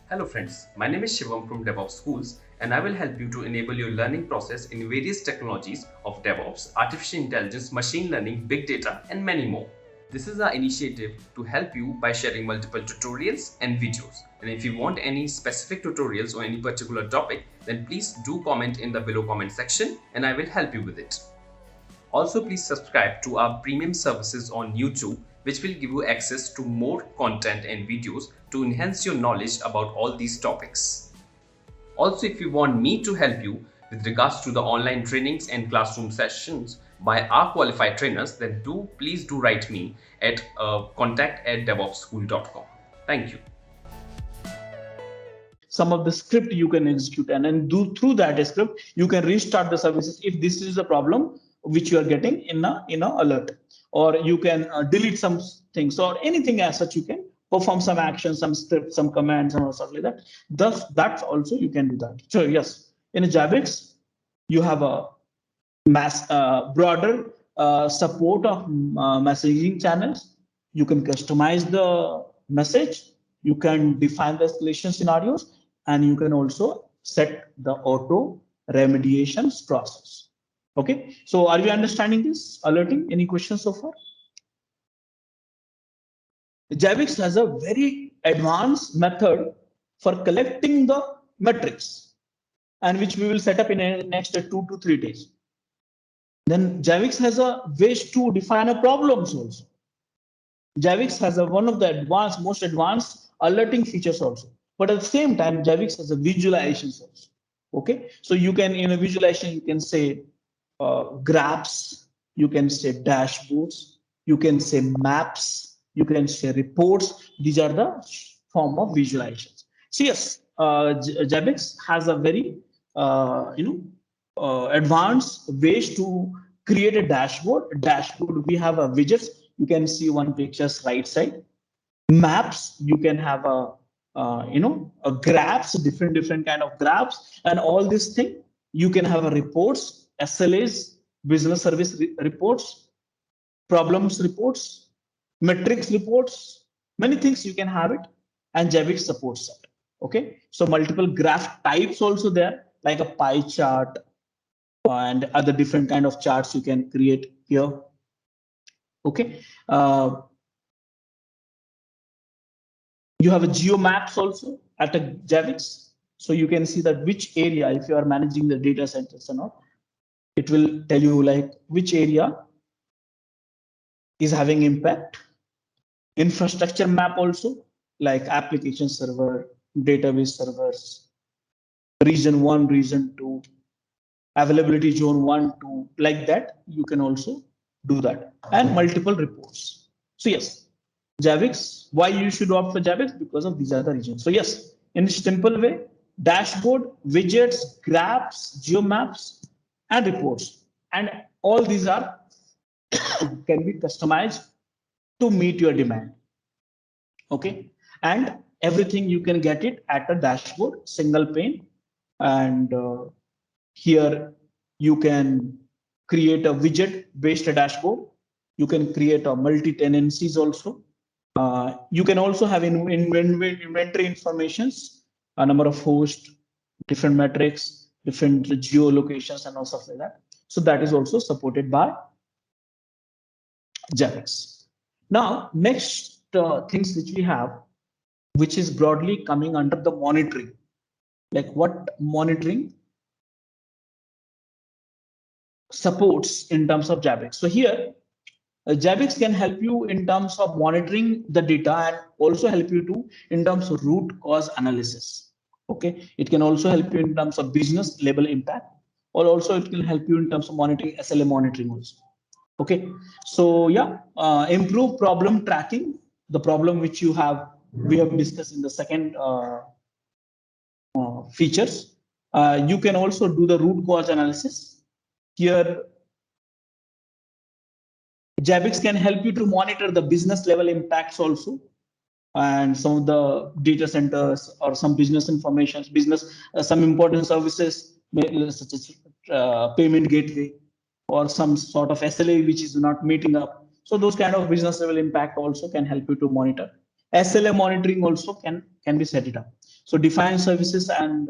Hello friends, my name is Shivam from DevOps Schools and I will help you to enable your learning process in various technologies of DevOps, artificial intelligence, machine learning, big data and many more. This is our initiative to help you by sharing multiple tutorials and videos. And if you want any specific tutorials or any particular topic, then please do comment in the below comment section and I will help you with it. Also, please subscribe to our premium services on YouTube, which will give you access to more content and videos to enhance your knowledge about all these topics. Also, if you want me to help you with regards to the online trainings and classroom sessions by our qualified trainers, then please do write me at contact@devopsschool.com. Thank you. Some of the script you can execute, and then through that script you can restart the services if this is the problem which you are getting in a alert, or you can delete some things or anything as such. You can perform some actions, some scripts, some commands and stuff like that. Thus, that's also you can do that. So yes, in a Zabbix you have a broader support of messaging channels. You can customize the message, you can define the escalation scenarios, and you can also set the auto remediations process. Okay, so are you understanding this alerting? Any questions so far? Zabbix has a very advanced method for collecting the metrics, and which we will set up in the next 2 to 3 days. Then Zabbix has a ways to define a problems also. Zabbix has one of the most advanced alerting features also. But at the same time, Zabbix has a visualizations also. Okay, so you can, in a visualization, you can say graphs, you can say dashboards, you can say maps, you can say reports. These are the form of visualizations. So yes, Zabbix has a very advanced ways to create a dashboard. We have a widgets. You can see one picture's right side. Maps, you can have a graphs, different kind of graphs, and all this thing. You can have a reports, SLAs, business service reports, problems reports, metrics reports, many things you can have it, and Zabbix supports that. Okay, so multiple graph types also there, like a pie chart and other different kind of charts you can create here. Okay, you have a geo maps also at a Zabbix, so you can see that which area, if you are managing the data centers or not, it will tell you like which area is having impact. Infrastructure map also, like application server, database servers, region 1, region 2, availability zone 1, 2, like that. You can also do that, and multiple reports. So yes, Zabbix, why you should opt for Zabbix? Because of these are the regions. So yes, in a simple way, dashboard, widgets, graphs, geomaps, and reports, and all these are can be customized to meet your demand. Okay, and everything you can get it at a dashboard, single pane, and here you can create a widget based dashboard. You can create a multi-tenancies also. You can also have inventory informations, a number of hosts, different metrics, different geolocations, and all stuff like that. So that is also supported by Zabbix. Now, next things which we have, which is broadly coming under the monitoring. Like what monitoring supports in terms of Zabbix. So here, Zabbix can help you in terms of monitoring the data and also help you to in terms of root cause analysis. Okay, it can also help you in terms of business level impact, or also it can help you in terms of monitoring, SLA monitoring also. Okay, so yeah, improve problem tracking, the problem which we have discussed in the second features. You can also do the root cause analysis. Here, Zabbix can help you to monitor the business level impacts also, and some of the data centers or some business information, some important services such as payment gateway or some sort of SLA which is not meeting up. So those kind of business level impact also can help you to monitor. SLA monitoring also can be set it up. So define services and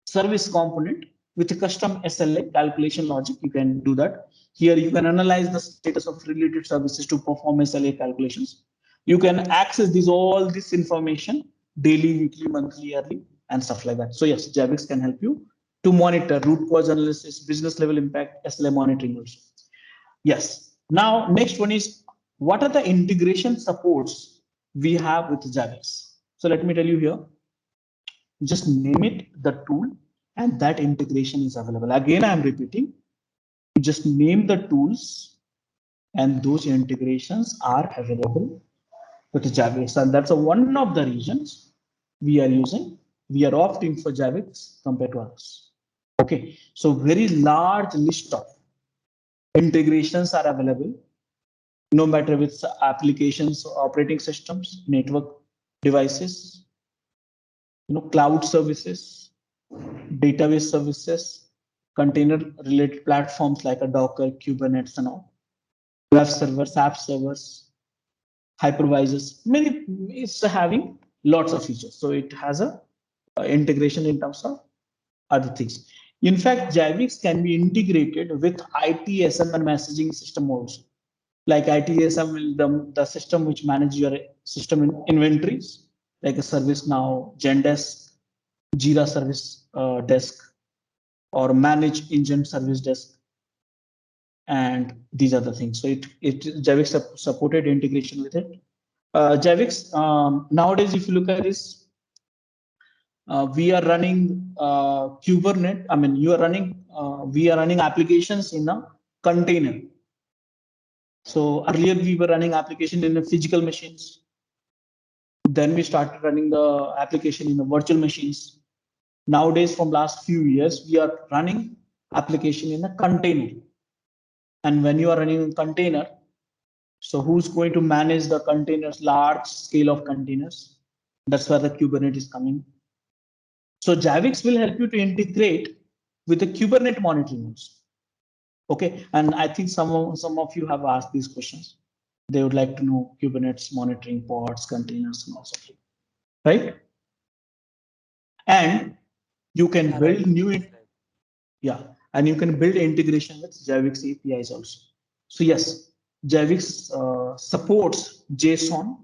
service component with a custom SLA calculation logic, you can do that. Here you can analyze the status of related services to perform SLA calculations. You can access all this information daily, weekly, monthly, yearly, and stuff like that. So yes, Zabbix can help you to monitor root cause analysis, business level impact, SLA monitoring also. Yes. Now, next one is what are the integration supports we have with Zabbix? So let me tell you here. Just name it the tool, and that integration is available. Again, I am repeating. Just name the tools, and those integrations are available with Zabbix. And that's one of the reasons we are using. We are opting for Zabbix compared to others. Okay. So very large list of integrations are available, no matter with applications, operating systems, network devices, cloud services, database services, container related platforms like a Docker, Kubernetes, and all, web servers, app servers, hypervisors. It's having lots of features. So it has a integration in terms of other things. In fact, Zabbix can be integrated with ITSM and messaging system also. Like ITSM, the system which manages your system inventories, like a ServiceNow, Zendesk, Jira Service Desk, or Manage Engine Service Desk, and these are the things. So Zabbix supported integration with it. Zabbix nowadays, if you look at this, we are running Kubernetes. I mean, we are running applications in a container. So earlier we were running application in the physical machines. Then we started running the application in the virtual machines. Nowadays, from last few years, we are running application in a container. And when you are running a container, so who's going to manage the containers, large scale of containers? That's where the Kubernetes is coming. So Zabbix will help you to integrate with the Kubernetes monitoring also. Okay, and I think some of you have asked these questions. They would like to know Kubernetes monitoring pods, containers, and also, right? And you can build and you can build integration with Zabbix APIs also. So yes, Zabbix supports JSON,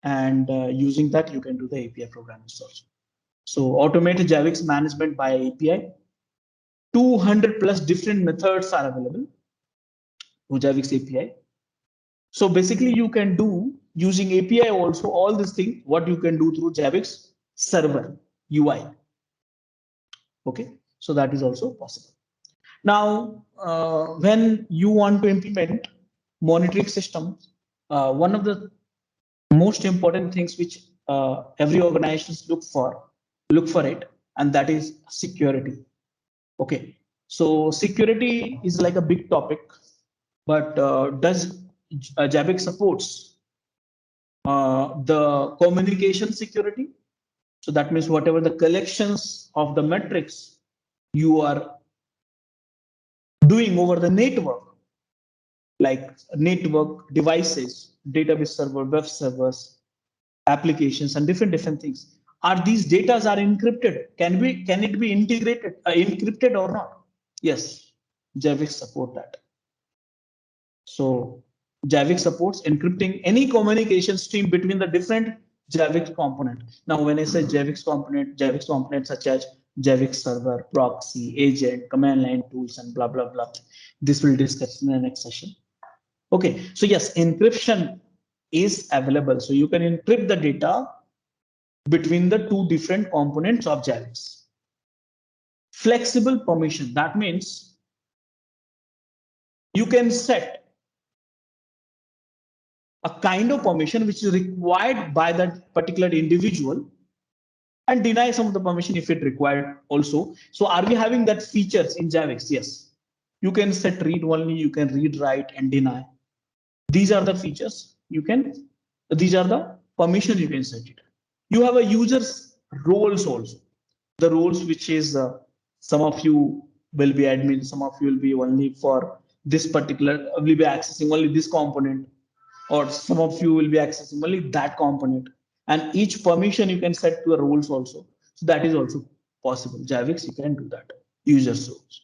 and using that you can do the API programming also. So automated Zabbix management by API. 200 plus different methods are available to Zabbix API. So basically, you can do using API also all these things. What you can do through Zabbix server UI. Okay, so that is also possible. Now, when you want to implement monitoring systems, one of the most important things which every organization look for it, and that is security. Okay, so security is like a big topic, but does Zabbix supports the communication security? So that means whatever the collections of the metrics you are doing over the network, like network devices, database server, web servers, applications, and different things. Are these data are encrypted? Can it be integrated, encrypted or not? Yes, Zabbix support that. So Zabbix supports encrypting any communication stream between the different Zabbix component. Now, when I say Zabbix components such as Zabbix server, proxy, agent, command line tools, and blah, blah, blah. This will discuss in the next session. Okay, so yes, encryption is available. So you can encrypt the data between the two different components of Zabbix. Flexible permission, that means you can set a kind of permission which is required by that particular individual and deny some of the permission if it required also. So are we having that features in Zabbix? Yes. You can set read only, you can read, write, and deny. These are the features these are the permission you can set it. You have a user's roles also. The roles which is some of you will be admin, some of you will be only for this particular, will be accessing only this component, or some of you will be accessing only that component. and each permission you can set to a roles also. So that is also possible. Zabbix, you can do that. User roles.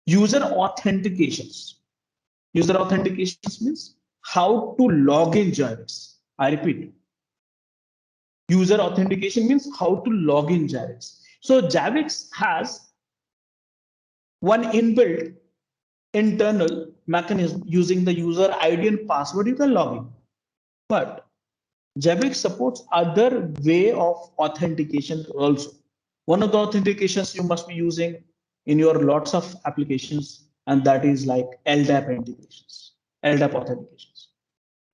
User authentications. User authentications means how to log in Zabbix. I repeat. User authentication means how to log in Zabbix. So Zabbix has one inbuilt internal mechanism using the user ID and password you can log in. But Zabbix supports other way of authentication also. One of the authentications you must be using in your lots of applications, and that is like LDAP integrations, LDAP authentications.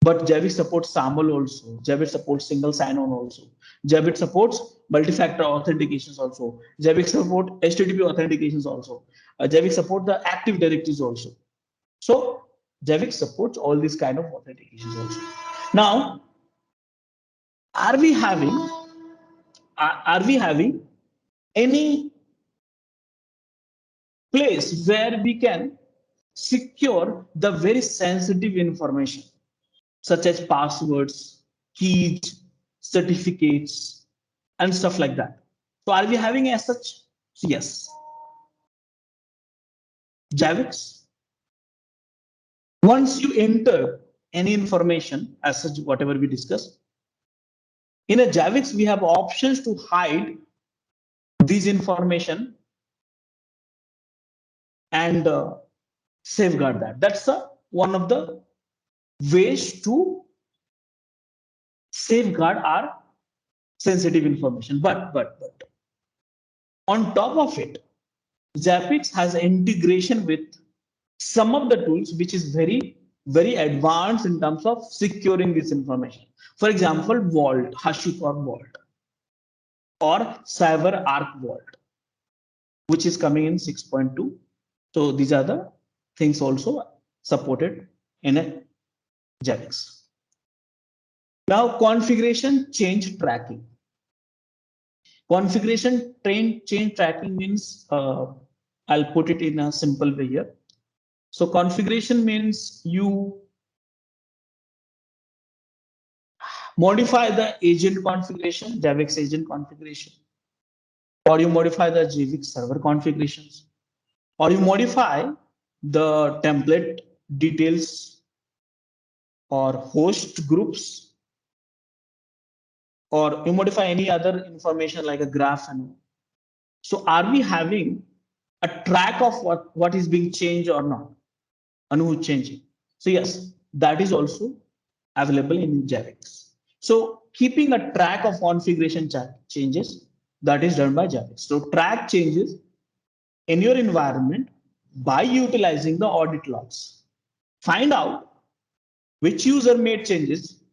But Zabbix supports SAML also. Zabbix supports single sign-on also. Zabbix supports multi-factor authentications also. Zabbix supports HTTP authentications also. Zabbix supports the Active Directories also. So Zabbix supports all these kind of authentications also. Now, are we having any place where we can secure the very sensitive information such as passwords, keys, certificates, and stuff like that? So are we having as such? So yes. Zabbix, once you enter any information as such, whatever we discussed, in a Zabbix, we have options to hide this information and safeguard that. That's one of the ways to safeguard our sensitive information. But on top of it, Zabbix has integration with some of the tools which is very advanced in terms of securing this information. For example, Vault, HashiCorp Vault, or CyberArk Vault, which is coming in 6.2. So these are the things also supported in a Zabbix. Now, configuration change tracking. Configuration change tracking means, I'll put it in a simple way here. So configuration means you modify the agent configuration, Zabbix agent configuration, or you modify the Zabbix server configurations, or you modify the template details or host groups, or you modify any other information like a graph. And so are we having a track of what is being changed or not, and who's changing? So yes, that is also available in Zabbix. So keeping a track of configuration changes, that is done by Zabbix. So track changes in your environment by utilizing the audit logs. Find out which user made changes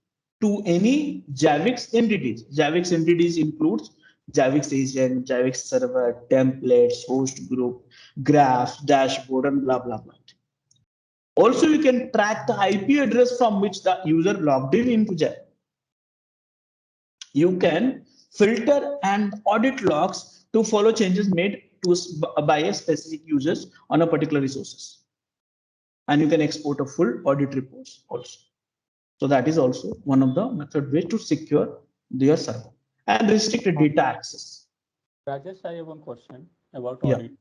to any Zabbix entities. Zabbix entities includes Zabbix agent, Zabbix server, templates, host group, graphs, dashboard, and blah, blah, blah. Also, you can track the IP address from which the user logged in into Zabbix. You can filter and audit logs to follow changes made by a specific users on a particular resources. And you can export a full audit reports also. So that is also one of the method ways to secure their server and restricted data access. Rajesh, I have one question about audit.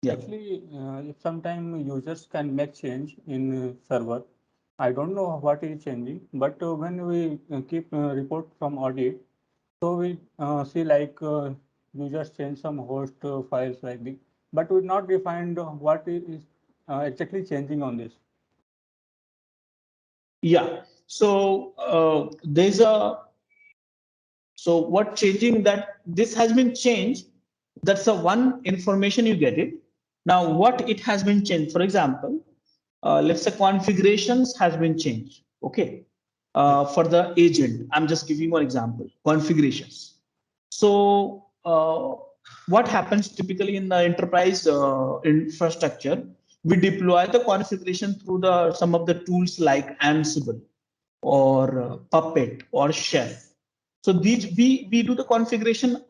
Yeah. Actually, if sometime users can make change in server, I don't know what is changing, but when we keep report from audit, so we see like users change some host files like this, but we not defined what is exactly changing on this. Yeah. So there's a, so what changing that this has been changed. That's the one information you get it. Now what it has been changed. For example, let's say configurations has been changed. Okay. For the agent, I'm just giving one example. Configurations. So what happens typically in the enterprise infrastructure? We deploy the configuration through the some of the tools like Ansible or Puppet or Chef. So these we do the configuration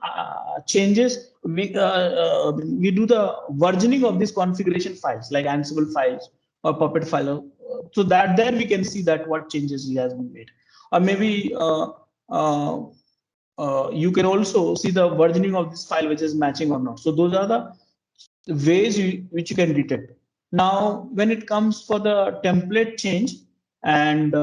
changes. We do the versioning of these configuration files like Ansible files or Puppet file. So that there we can see that what changes he has been made, or maybe you can also see the versioning of this file which is matching or not. So those are the ways which you can detect. Now, when it comes for the template change and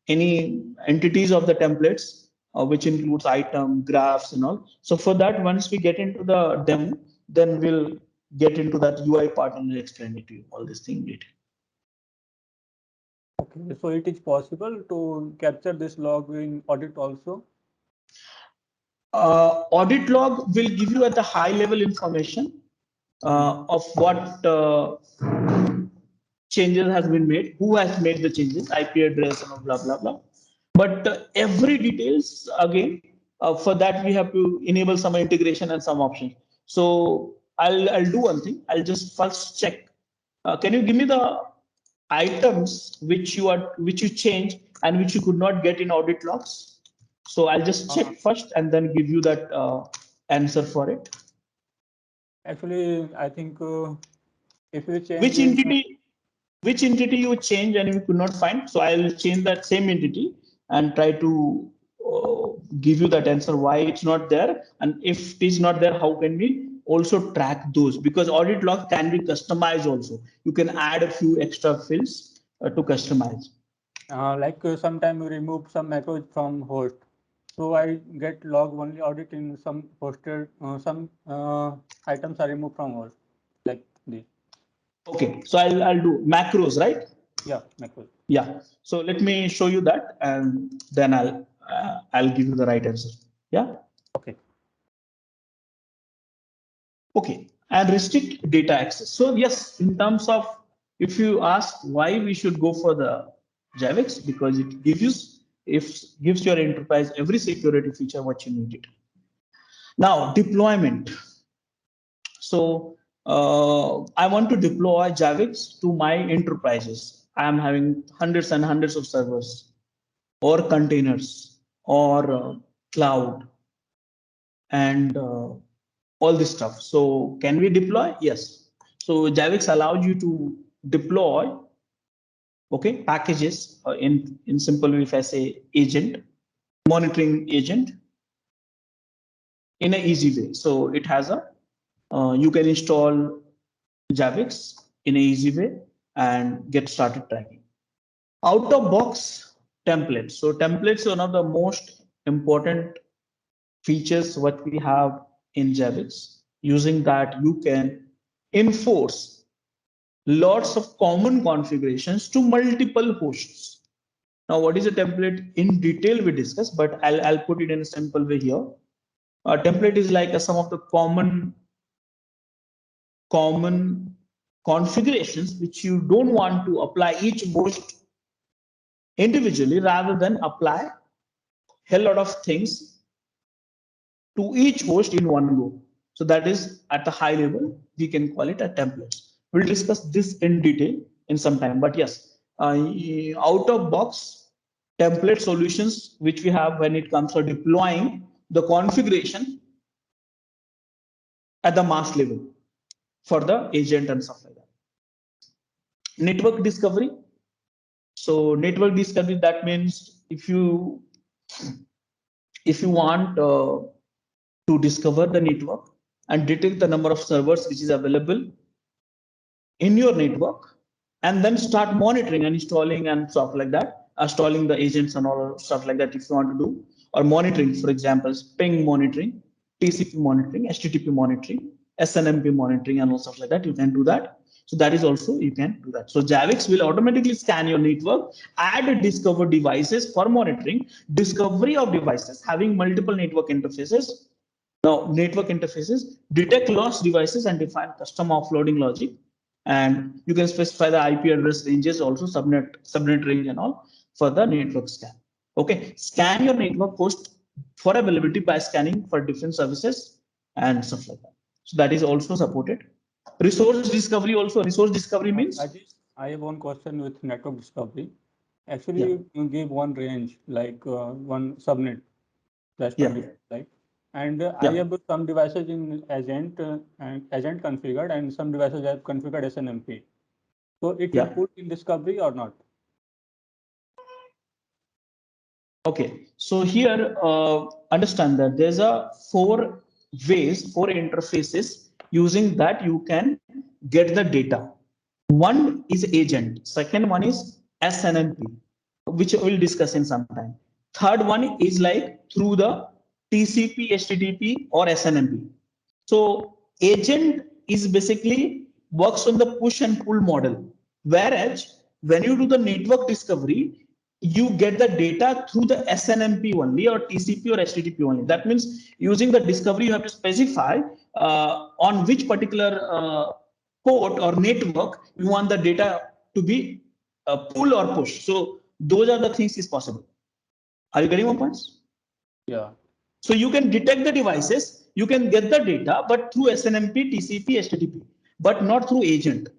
any entities of the templates, which includes item, graphs, and all. So for that, once we get into the demo, then we'll get into that UI part and we'll explain it to you, all this thing later. Okay, so it is possible to capture this log in audit also? Audit log will give you at the high level information of what changes has been made, who has made the changes, IP address, and blah blah blah. But every details again, for that we have to enable some integration and some options. So I'll do one thing. I'll just first check. Can you give me the items which you change and which you could not get in audit logs? So I'll just check first and then give you that answer for it. Actually, I think if you change which entity you change and you could not find. So I'll change that same entity and try to give you that answer why it's not there. And if it is not there, how can we also track those? Because audit log can be customized also. You can add a few extra fields to customize. Like sometime you remove some macros from host. So I get log only audit in some hosted, some items are removed from host, like this. Okay, so I'll do macros, right? Yeah, macros. Yeah. So let me show you that, and then I'll give you the right answer. Yeah. Okay. Okay. And restrict data access. So yes, in terms of if you ask why we should go for the Zabbix, because it gives your enterprise every security feature what you needed. Now deployment. So I want to deploy Zabbix to my enterprises. I am having hundreds and hundreds of servers or containers or cloud and all this stuff. So can we deploy? Yes. So Zabbix allows you to deploy, okay, packages in simple way, if I say agent, monitoring agent in an easy way. So it has a, you can install Zabbix in an easy way and get started tracking. Out of box templates. So templates are one of the most important features what we have in Zabbix. Using that, you can enforce lots of common configurations to multiple hosts. Now, what is a template in detail we discuss, but I'll put it in a simple way here. A template is like a sum of the common configurations which you don't want to apply each host individually, rather than apply a lot of things to each host in one go. So that is at the high level, we can call it a template. We'll discuss this in detail in some time, but yes, out of box template solutions which we have when it comes to deploying the configuration at the mass level for the agent and stuff like that. Network discovery. So network discovery, that means if you want to discover the network and detect the number of servers which is available in your network, and then start monitoring and installing and stuff like that, installing the agents and all stuff like that if you want to do, or monitoring, for example, ping monitoring, TCP monitoring, HTTP monitoring, SNMP monitoring, and all stuff like that, you can do that. So that is also, you can do that. So Zabbix will automatically scan your network, add discover devices for monitoring, discovery of devices having multiple network interfaces. Now, network interfaces detect lost devices and define custom offloading logic. And you can specify the IP address ranges, also subnet range and all for the network scan. Okay, scan your network host for availability by scanning for different services and stuff like that. So that is also supported. Resource discovery also. Resource discovery means I have one question with network discovery. Actually, you give one range, like one subnet, right? And I have some devices in agent and agent configured, and some devices I have configured SNMP. So it will put in discovery or not? Okay, so here understand that there's a four interfaces using that you can get the data. One is agent, second one is SNMP, which we'll discuss in some time. Third one is like through the TCP, HTTP or SNMP. So agent is basically works on the push and pull model, whereas when you do the network discovery, you get the data through the SNMP only or TCP or HTTP only. That means using the discovery, you have to specify on which particular port or network you want the data to be pull or push. So those are the things is possible. Are you getting my points? Yeah. So you can detect the devices, you can get the data, but through SNMP, TCP, HTTP, but not through agent.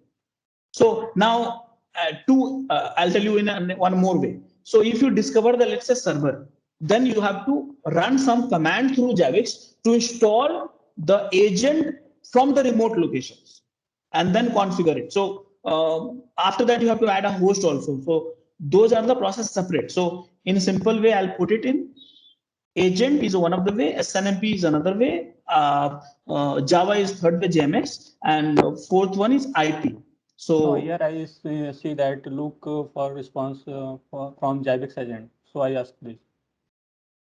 So now I'll tell you in one more way. So if you discover the, let's say, server, then you have to run some command through Zabbix to install the agent from the remote locations and then configure it. So after that, you have to add a host also. So those are the process separate. So in a simple way, I'll put it in. Agent is one of the way, SNMP is another way, Java is third way, JMX, and fourth one is IP. So here I see that look for response from Zabbix agent. So I asked this.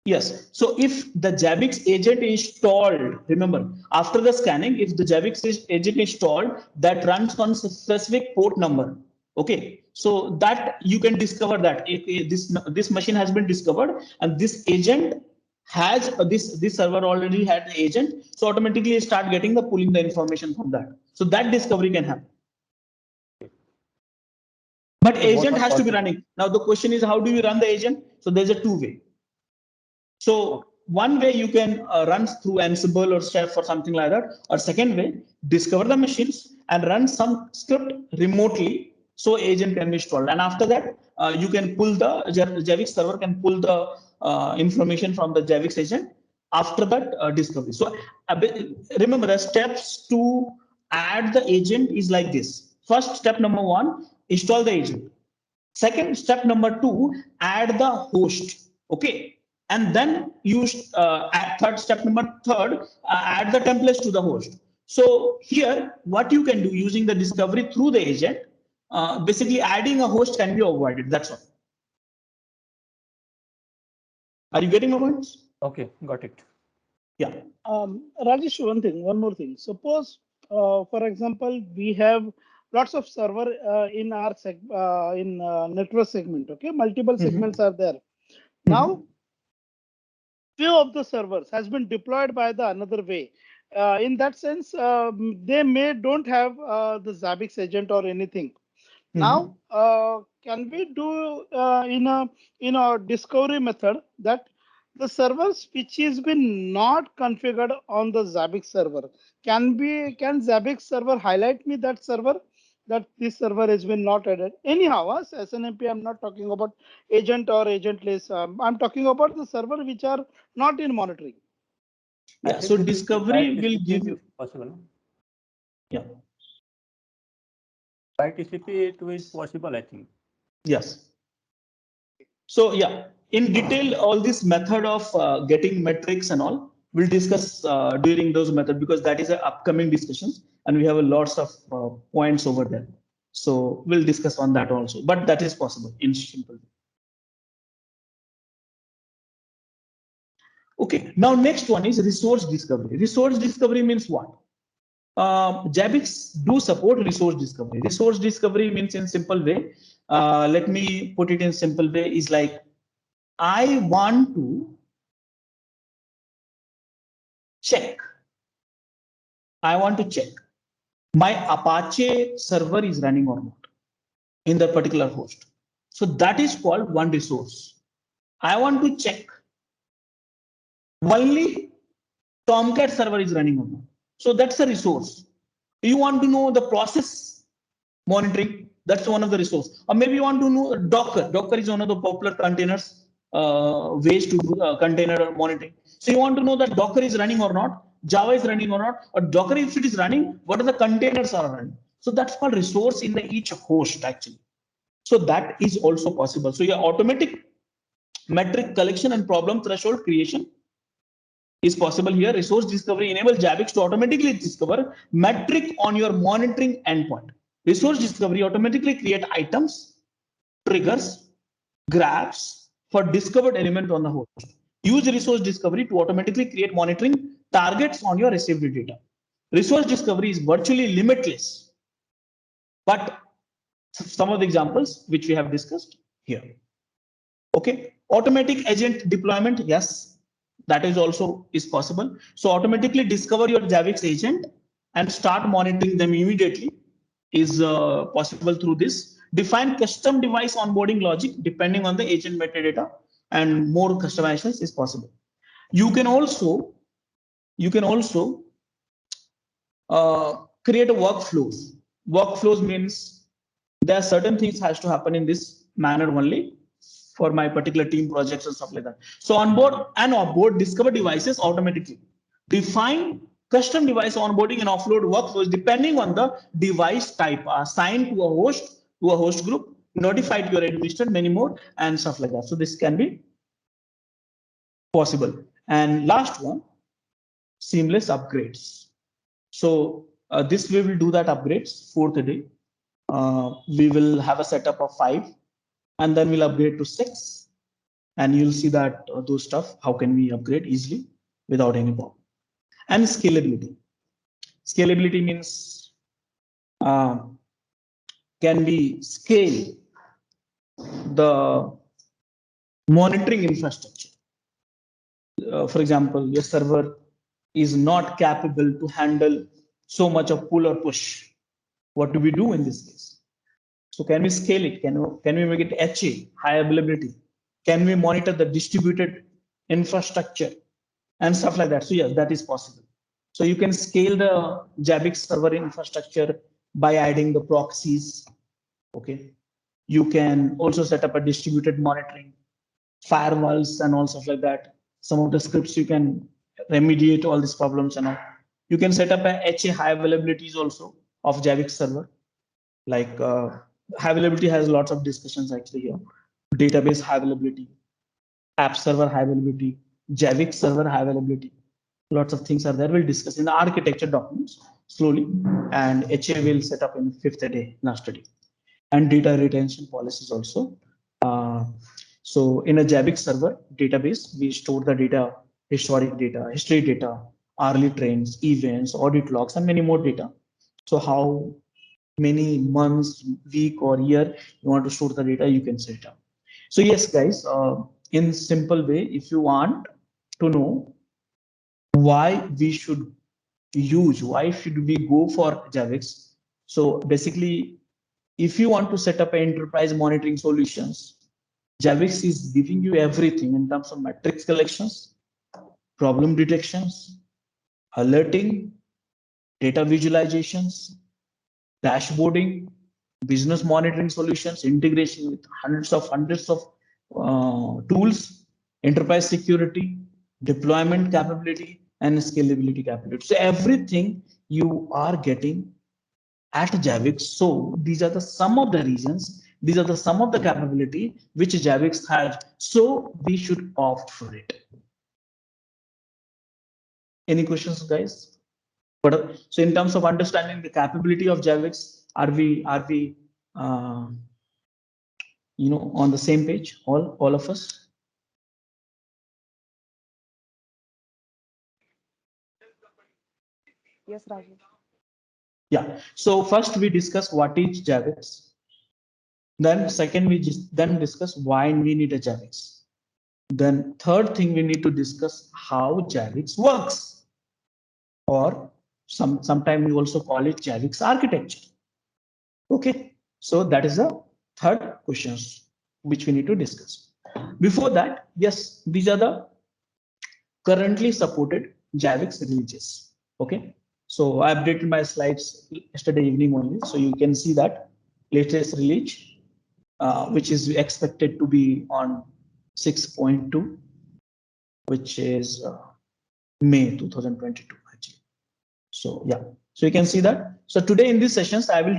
yes, so if the Zabbix agent is installed, remember, after the scanning, if the Zabbix agent is installed, that runs on specific port number. Okay, so that you can discover that if this machine has been discovered and this agent has this server already had the agent, so automatically start getting the pulling the information from that. So that discovery can happen. But agent has to be running. Now the question is, how do you run the agent? So there's a two-way. So one way you can run through Ansible or Chef or something like that, or second way, discover the machines and run some script remotely so agent can be installed. And after that, you can pull the Zabbix server can pull the information from the Zabbix agent after that discovery. So remember the steps to add the agent is like this. First step number one, install the agent. Second step number two, add the host. Okay. And then use at third step number third, add the templates to the host. So here, what you can do using the discovery through the agent, basically adding a host can be avoided. That's all. Are you getting my points? Okay, got it. Yeah. Rajesh, one more thing. Suppose, for example, we have lots of server in our network segment. Okay, multiple segments are there. Now, few of the servers has been deployed by the another way. In that sense, they don't have the Zabbix agent or anything. Now, can we do in a discovery method that the servers which has been not configured on the Zabbix server can Zabbix server highlight me that server that this server has been not added anyhow? As SNMP, I'm not talking about agent or agentless. I'm talking about the server which are not in monitoring. Yeah. So discovery will give you possible. Yeah. By TCP, it is possible, I think. Yes. So yeah, in detail, all this method of getting metrics and all, we'll discuss during those methods because that is an upcoming discussions and we have a lots of points over there. So we'll discuss on that also, but that is possible in simple. Okay, now next one is resource discovery. Resource discovery means what? Zabbix do support resource discovery. Resource discovery means in simple way. Let me put it in simple way is like, I want to check. I want to check my Apache server is running or not in that particular host. So that is called one resource. I want to check only Tomcat server is running or not. So that's a resource. You want to know the process monitoring. That's one of the resource. Or maybe you want to know Docker. Docker is one of the popular containers ways to do container monitoring. So you want to know that Docker is running or not, Java is running or not, or Docker if it is running, what are the containers are running. So that's called resource in the each host actually. So that is also possible. So your automatic Metric collection and problem threshold creation is possible here. Resource discovery enable Zabbix to automatically discover metric on your monitoring endpoint. Resource discovery automatically create items, triggers, graphs for discovered element on the host. Use resource discovery to automatically create monitoring targets on your received data. Resource discovery is virtually limitless, but some of the examples which we have discussed here. Okay, automatic agent deployment, yes, that is also is possible. So automatically discover your Zabbix agent and start monitoring them immediately is possible through this. Define custom device onboarding logic depending on the agent metadata, and more customizations is possible. You can also create a workflows. Workflows means there are certain things has to happen in this manner only for my particular team projects and stuff like that. So onboard and offboard discover devices automatically. Define custom device onboarding and offload workflows depending on the device type. Assign to a host group, notify to your administrator, many more and stuff like that. So this can be possible. And last one, seamless upgrades. So this we will do that upgrades fourth day. We will have a setup of 5 and then we'll upgrade to 6 and you'll see that those stuff, how can we upgrade easily without any problem. And scalability. Scalability means can we scale the monitoring infrastructure? For example, your server is not capable to handle so much of pull or push. What do we do in this case? So can we scale it? Can we make it HA, high availability? Can we monitor the distributed infrastructure and stuff like that? So yes, that is possible. So you can scale the Zabbix server infrastructure by adding the proxies. Okay. You can also set up a distributed monitoring, firewalls and all stuff like that. Some of the scripts you can remediate all these problems and all. You can set up a HA high availabilities also of Zabbix server. Like high availability has lots of discussions actually here. Database high availability, app server high availability, Zabbix server high availability. Lots of things are there. We'll discuss in the architecture documents slowly, and HA will set up in 5th day, last day. And data retention policies also. So in a Zabbix server database, we store the data, historic data, history data, hourly trends, events, audit logs, and many more data. So how many months, week, or year you want to store the data, you can set it up. So yes, guys, in simple way, if you want to know why we should use, why should we go for Zabbix? So basically, if you want to set up an enterprise monitoring solutions, Zabbix is giving you everything in terms of metrics collections, problem detections, alerting, data visualizations, dashboarding, business monitoring solutions, integration with hundreds of tools, enterprise security, deployment capability, and scalability capability. So everything you are getting at Zabbix. So these are the some of the reasons, these are the some of the capability which Zabbix has. So we should opt for it. Any questions, guys? But so in terms of understanding the capability of Zabbix, are we you know, on the same page, all of us? Yes, Rajesh. Yeah. So first we discuss what is Zabbix. Then second we just then discuss why we need a Zabbix. Then third thing we need to discuss how Zabbix works, or sometimes we also call it Zabbix architecture. Okay. So that is the third questions which we need to discuss. Before that, yes, these are the currently supported Zabbix releases. Okay. So I updated my slides yesterday evening only, so you can see that latest release, which is expected to be on 6.2, which is May 2022 actually. So yeah, So you can see that. So today in these sessions, I will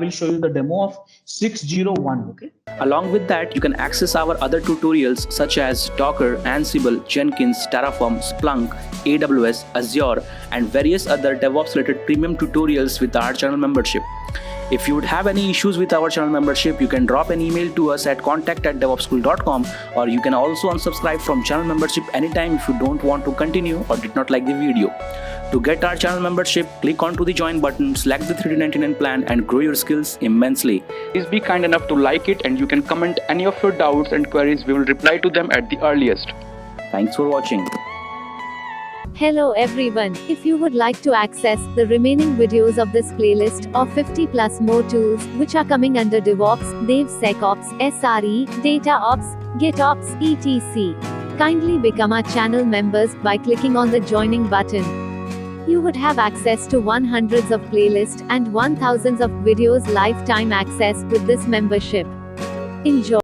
show you the demo of 601, okay? Along with that, you can access our other tutorials such as Docker, Ansible, Jenkins, Terraform, Splunk, AWS, Azure, and various other DevOps related premium tutorials with our channel membership. If you would have any issues with our channel membership, you can drop an email to us at contact@devopsschool.com, or you can also unsubscribe from channel membership anytime if you don't want to continue or did not like the video. To get our channel membership, click onto the join button, select the $399 plan and grow your skills immensely. Please be kind enough to like it, and you can comment any of your doubts and queries. We will reply to them at the earliest. Thanks for watching. Hello everyone, if you would like to access the remaining videos of this playlist of 50 plus more tools which are coming under DevOps, DevSecOps, SRE, DataOps, GitOps, etc. Kindly become our channel members by clicking on the joining button. You would have access to 100s of playlists and 1000s of videos lifetime access with this membership. Enjoy.